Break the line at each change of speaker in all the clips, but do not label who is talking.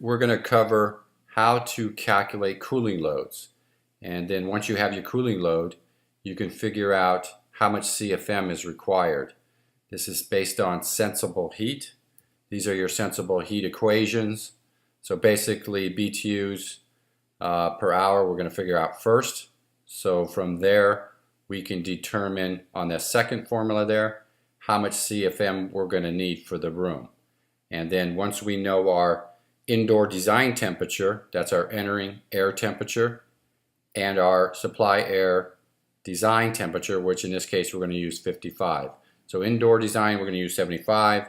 we're going to cover how to calculate cooling loads. And then once you have your cooling load, you can figure out how much CFM is required. This is based on sensible heat. These are your sensible heat equations. So basically BTUs per hour we're going to figure out first. So from there we can determine on the second formula there how much CFM we're going to need for the room. And then once we know our indoor design temperature, that's our entering air temperature, and our supply air design temperature, which in this case we're going to use 55. So indoor design we're going to use 75,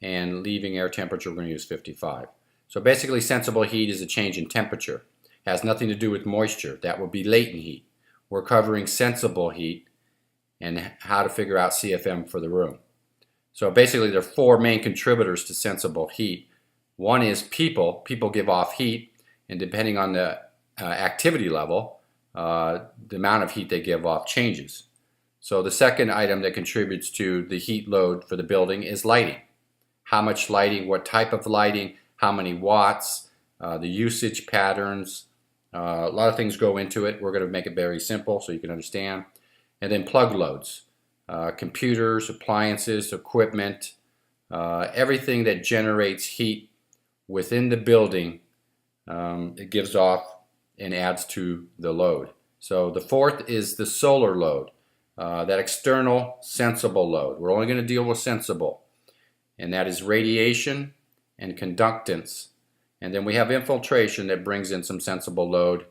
and leaving air temperature we're going to use 55. So basically sensible heat is a change in temperature. It has nothing to do with moisture. That would be latent heat. We're covering sensible heat and how to figure out CFM for the room. So basically there are four main contributors to sensible heat. One is people. People give off heat, and depending on the activity level, the amount of heat they give off changes. So the second item that contributes to the heat load for the building is lighting. How much lighting, what type of lighting, how many watts, the usage patterns, a lot of things go into it. We're going to make it very simple so you can understand. And then plug loads, computers, appliances, equipment, everything that generates heat within the building, it gives off and adds to the load. So the fourth is the solar load, that external sensible load. We're only going to deal with sensible, and that is radiation and conductance. And then we have infiltration that brings in some sensible load,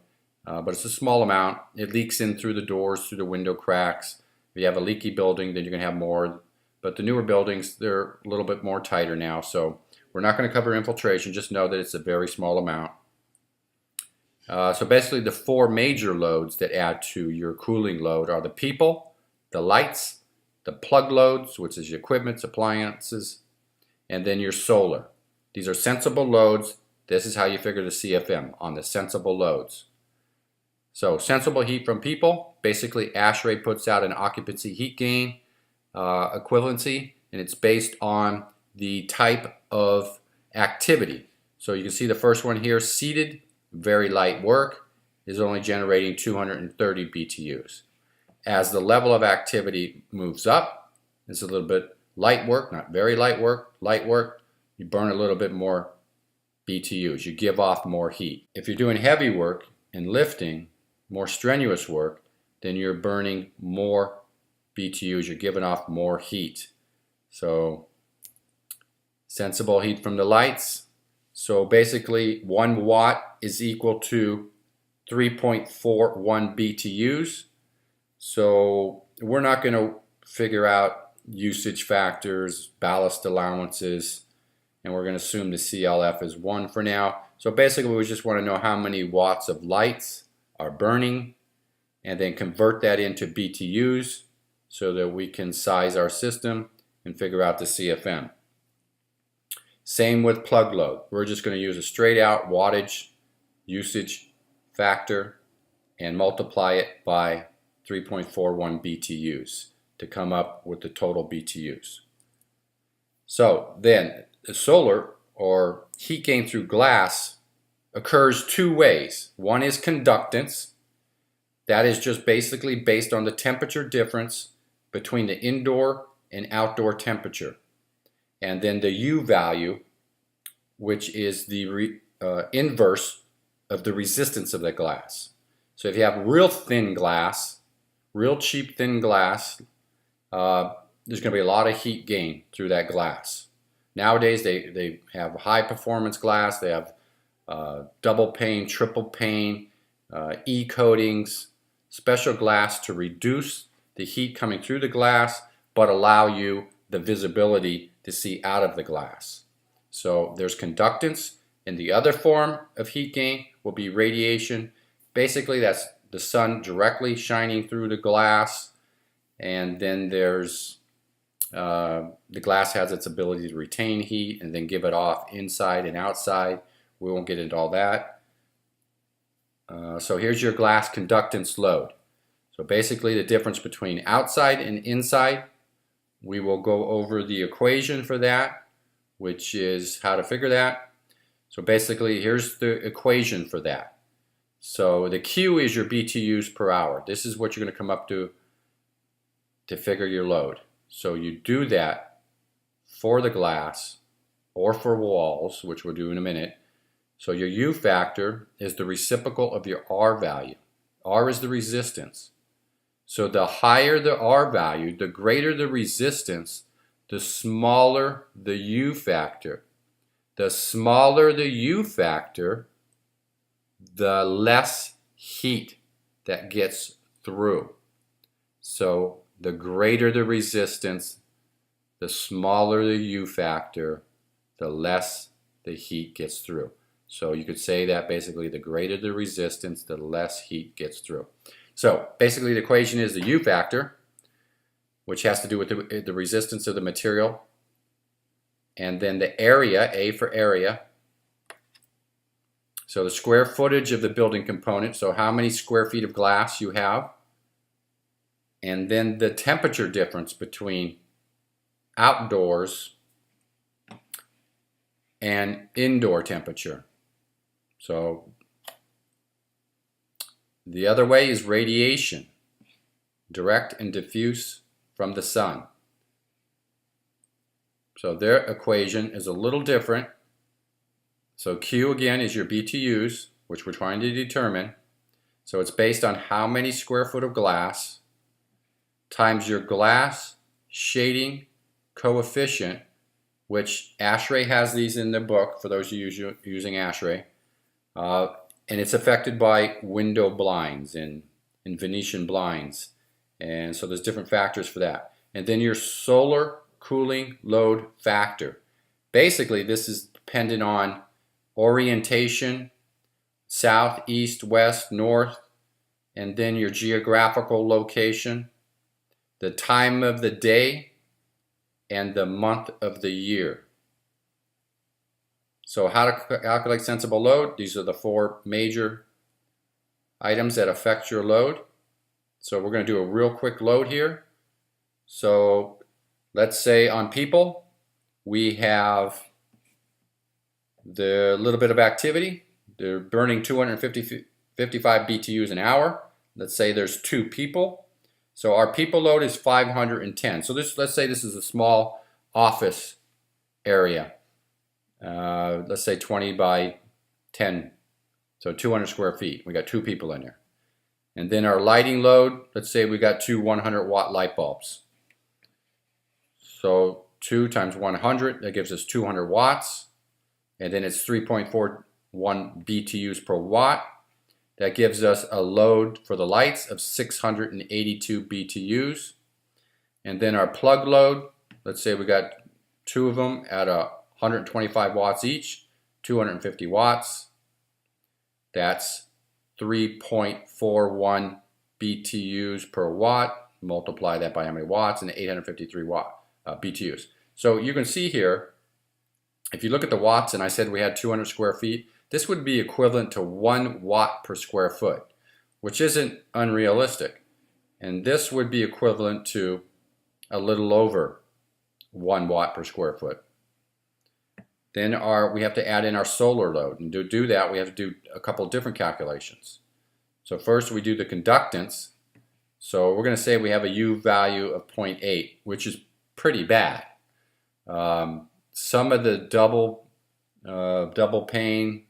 but it's a small amount. It leaks in through the doors, through the window cracks. If you have a leaky building, then you're going to have more. But the newer buildings, they're a little bit more tighter now. So we're not going to cover infiltration. Just know that it's a very small amount. So basically the four major loads that add to your cooling load are the people, the lights, the plug loads, which is your equipment, appliances, and then your solar. These are sensible loads. This is how you figure the CFM on the sensible loads. So sensible heat from people, basically ASHRAE puts out an occupancy heat gain equivalency, and it's based on the type of activity. So you can see the first one here, seated, very light work, is only generating 230 BTUs. As the level of activity moves up, it's a little bit light work, not very light work, you burn a little bit more BTUs. You give off more heat. If you're doing heavy work and lifting, more strenuous work, then you're burning more BTUs. You're giving off more heat. So sensible heat from the lights. So basically 1 watt is equal to 3.41 BTUs. So we're not going to figure out usage factors, ballast allowances, and we're going to assume the CLF is 1 for now. So basically we just want to know how many watts of lights are burning, and then convert that into BTUs so that we can size our system and figure out the CFM. Same with plug load. We're just going to use a straight out wattage usage factor and multiply it by 3.41 BTUs to come up with the total BTUs. So then the solar or heat gain through glass occurs two ways. One is conductance. That is just basically based on the temperature difference between the indoor and outdoor temperature. And then the U value, which is the inverse of the resistance of the glass. So if you have real thin glass, real cheap thin glass, there's going to be a lot of heat gain through that glass. Nowadays they have high performance glass, they have double pane, triple pane, E-coatings, special glass to reduce the heat coming through the glass but allow you the visibility to see out of the glass. So there's conductance, and the other form of heat gain will be radiation. Basically that's the sun directly shining through the glass, and then there's the glass has its ability to retain heat and then give it off inside and outside. We won't get into all that. So here's your glass conductance load. So basically the difference between outside and inside, we will go over the equation for that, which is how to figure that. So basically, here's the equation for that. So the Q is your BTUs per hour. This is what you're going to come up to figure your load. So you do that for the glass or for walls, which we'll do in a minute. So your U factor is the reciprocal of your R value. R is the resistance. So the higher the R value, the greater the resistance, the smaller the U factor. The smaller the U factor, the less heat that gets through. So the greater the resistance, the smaller the U factor, the less the heat gets through. So you could say that basically the greater the resistance, the less heat gets through. So basically the equation is the U factor, which has to do with the resistance of the material, and then the area, A for area. So the square footage of the building component, so how many square feet of glass you have, and then the temperature difference between outdoors and indoor temperature. So the other way is radiation, direct and diffuse from the sun. So their equation is a little different. So Q again is your BTUs, which we're trying to determine. So it's based on how many square foot of glass times your glass shading coefficient, which ASHRAE has these in the book for those of you using ASHRAE. And it's affected by window blinds and Venetian blinds. And so there's different factors for that. And then your solar cooling load factor. Basically, this is dependent on orientation, south, east, west, north, and then your geographical location, the time of the day, and the month of the year. So how to calculate sensible load? These are the four major items that affect your load. So we're going to do a real quick load here. So let's say on people, we have the little bit of activity. They're burning 55 BTUs an hour. Let's say there's 2 people. So our people load is 510. So let's say this is a small office area. Let's say 20 by 10. So 200 square feet. We got 2 people in there. And then our lighting load, let's say we got 2 100-watt light bulbs. So 2 times 100, that gives us 200 watts. And then it's 3.41 BTUs per watt. That gives us a load for the lights of 682 BTUs. And then our plug load, let's say we got 2 of them at 125 watts each, 250 watts. That's 3.41 BTUs per watt. Multiply that by how many watts, and 853 BTUs. So you can see here, if you look at the watts, and I said we had 200 square feet, this would be equivalent to 1 watt per square foot, which isn't unrealistic. And this would be equivalent to a little over 1 watt per square foot. Then we have to add in our solar load. And to do that, we have to do a couple different calculations. So first we do the conductance. So we're going to say we have a U value of 0.8, which is pretty bad. Some of the double pane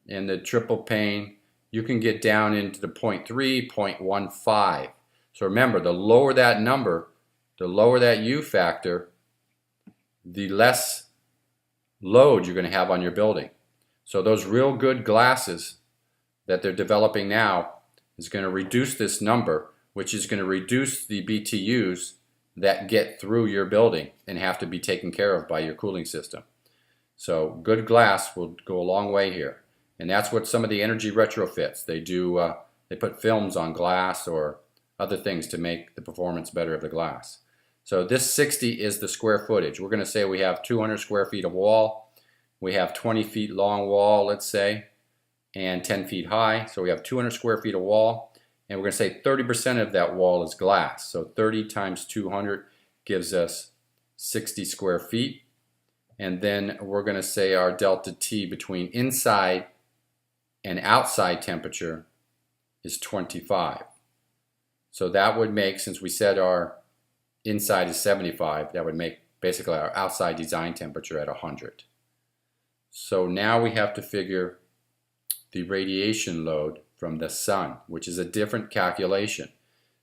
and the triple pane, you can get down into the 0.3, 0.15. So remember, the lower that number, the lower that U factor, the less load you're going to have on your building. So those real good glasses that they're developing now is going to reduce this number, which is going to reduce the BTUs that get through your building and have to be taken care of by your cooling system. So good glass will go a long way here. And that's what some of the energy retrofits, they do, they put films on glass or other things to make the performance better of the glass. So this 60 is the square footage. We're going to say we have 200 square feet of wall. We have 20 feet long wall, let's say, and 10 feet high. So we have 200 square feet of wall. And we're going to say 30% of that wall is glass. So 30 times 200 gives us 60 square feet. and then we're going to say our delta T between inside and outside temperature is 25. So that would make, since we said our inside is 75, that would make basically our outside design temperature at 100. So now we have to figure the radiation load from the sun, which is a different calculation.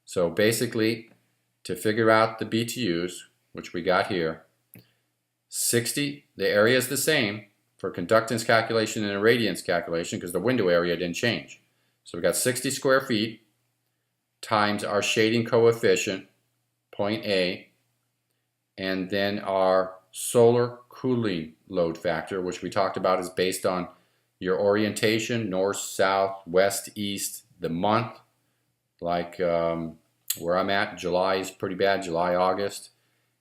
So basically, to figure out the BTUs, which we got here, 60, the area is the same for conductance calculation and irradiance calculation because the window area didn't change. So we got 60 square feet times our shading coefficient, point A, and then our solar cooling load factor, which we talked about is based on your orientation, north, south, west, east, the month, like where I'm at, July is pretty bad, July, August,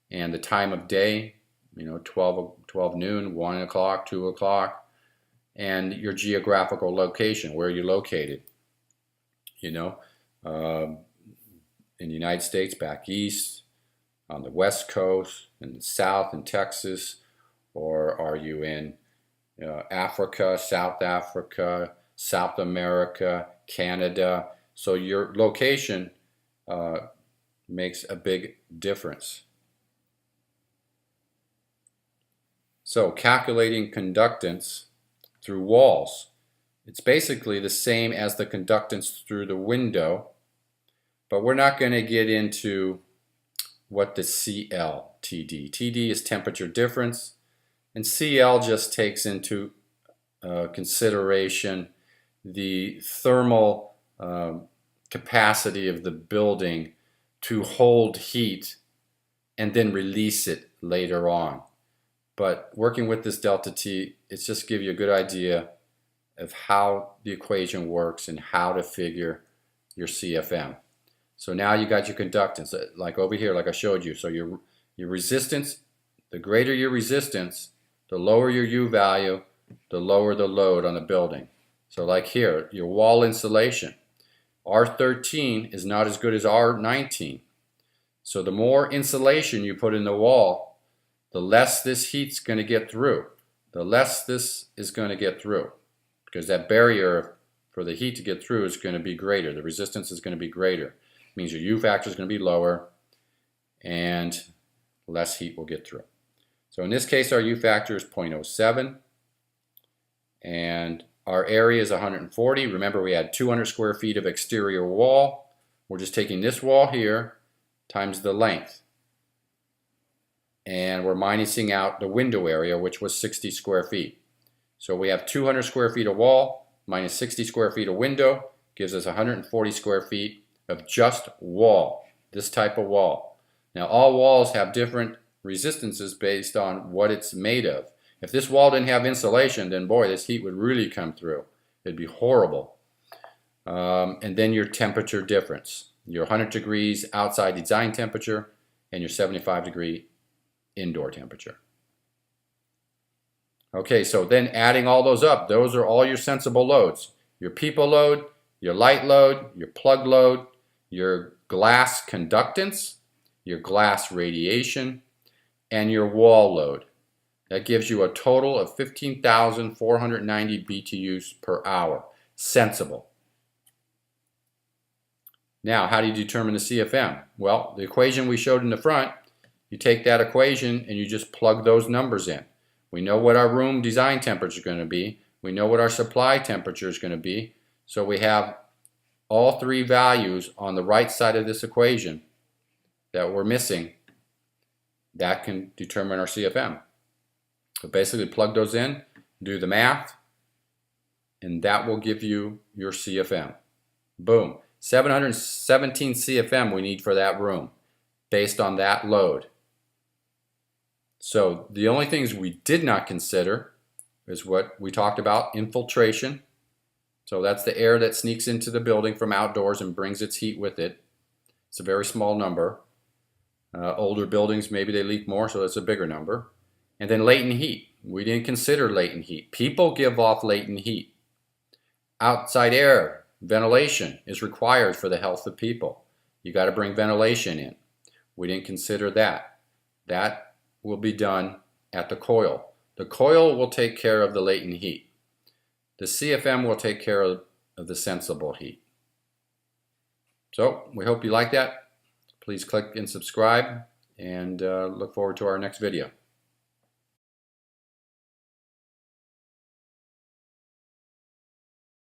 and the time of day, 12 noon, 1 o'clock, 2 o'clock, and your geographical location, where you're located. In the United States, back east, on the west coast, in the south in Texas, or are you in Africa, South America, Canada? So your location makes a big difference. So calculating conductance through walls. It's basically the same as the conductance through the window, but we're not going to get into what the TD is temperature difference, and CL just takes into consideration the thermal capacity of the building to hold heat and then release it later on. But working with this delta T, it's just give you a good idea of how the equation works and how to figure your CFM. So now you got your conductance, like over here, like I showed you. So your resistance, the greater your resistance, the lower your U value, the lower the load on the building. So like here, your wall insulation, R13 is not as good as R19. So the more insulation you put in the wall, the less this heat's going to get through. The less this is going to get through, because that barrier for the heat to get through is going to be greater. The resistance is going to be greater. It means your U factor is going to be lower and less heat will get through. So in this case, our U factor is 0.07 and our area is 140. Remember, we had 200 square feet of exterior wall. We're just taking this wall here times the length. And we're minusing out the window area, which was 60 square feet. So we have 200 square feet of wall minus 60 square feet of window gives us 140 square feet of just wall, this type of wall. Now all walls have different resistances based on what it's made of. If this wall didn't have insulation, then boy, this heat would really come through. It'd be horrible. And then your temperature difference. Your 100 degrees outside design temperature and your 75 degree indoor temperature. Okay, so then adding all those up, those are all your sensible loads. Your people load, your light load, your plug load, your glass conductance, your glass radiation, and your wall load. That gives you a total of 15,490 BTUs per hour. Sensible. Now, how do you determine the CFM? Well, the equation we showed in the front, you take that equation and you just plug those numbers in. We know what our room design temperature is going to be. We know what our supply temperature is going to be. So we have all three values on the right side of this equation that we're missing. That can determine our CFM. So basically plug those in, do the math, and that will give you your CFM. Boom. 717 CFM we need for that room based on that load. So the only things we did not consider is what we talked about, infiltration. So that's the air that sneaks into the building from outdoors and brings its heat with it. It's a very small number. Older buildings, maybe they leak more, so that's a bigger number. And then latent heat. We didn't consider latent heat. People give off latent heat. Outside air, ventilation is required for the health of people. You got to bring ventilation in. We didn't consider that. That will be done at the coil. The coil will take care of the latent heat. The CFM will take care of the sensible heat. So we hope you like that. Please click and subscribe, and look forward to our next video.